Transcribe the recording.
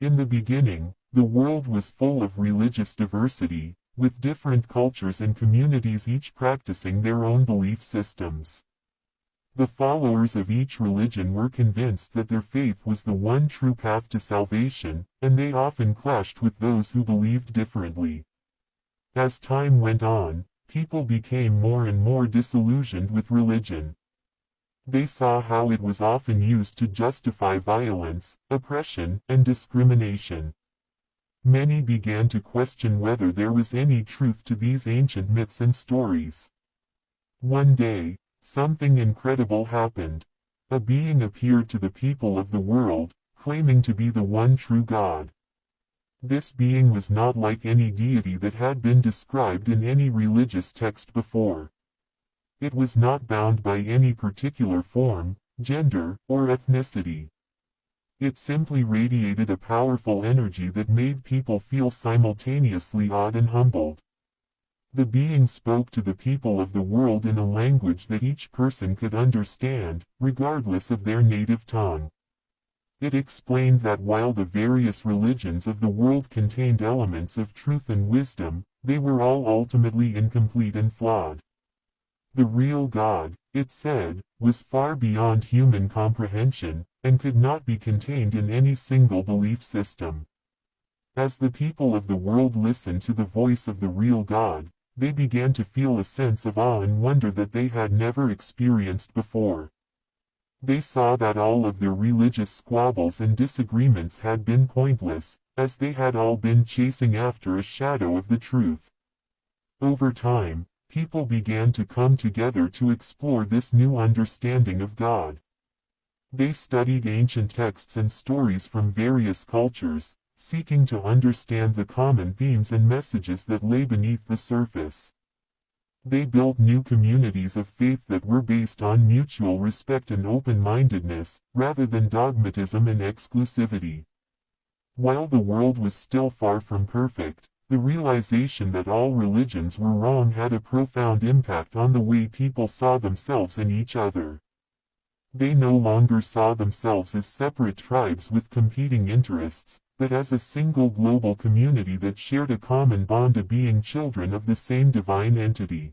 In the beginning, the world was full of religious diversity, with different cultures and communities each practicing their own belief systems. The followers of each religion were convinced that their faith was the one true path to salvation, and they often clashed with those who believed differently. As time went on, people became more and more disillusioned with religion. They saw how it was often used to justify violence, oppression, and discrimination. Many began to question whether there was any truth to these ancient myths and stories. One day, something incredible happened. A being appeared to the people of the world, claiming to be the one true God. This being was not like any deity that had been described in any religious text before. It was not bound by any particular form, gender, or ethnicity. It simply radiated a powerful energy that made people feel simultaneously awed and humbled. The being spoke to the people of the world in a language that each person could understand, regardless of their native tongue. It explained that while the various religions of the world contained elements of truth and wisdom, they were all ultimately incomplete and flawed. The real God, it said, was far beyond human comprehension, and could not be contained in any single belief system. As the people of the world listened to the voice of the real God, they began to feel a sense of awe and wonder that they had never experienced before. They saw that all of their religious squabbles and disagreements had been pointless, as they had all been chasing after a shadow of the truth. Over time, people began to come together to explore this new understanding of God. They studied ancient texts and stories from various cultures, seeking to understand the common themes and messages that lay beneath the surface. They built new communities of faith that were based on mutual respect and open-mindedness, rather than dogmatism and exclusivity. While the world was still far from perfect, the realization that all religions were wrong had a profound impact on the way people saw themselves and each other. They no longer saw themselves as separate tribes with competing interests, but as a single global community that shared a common bond of being children of the same divine entity.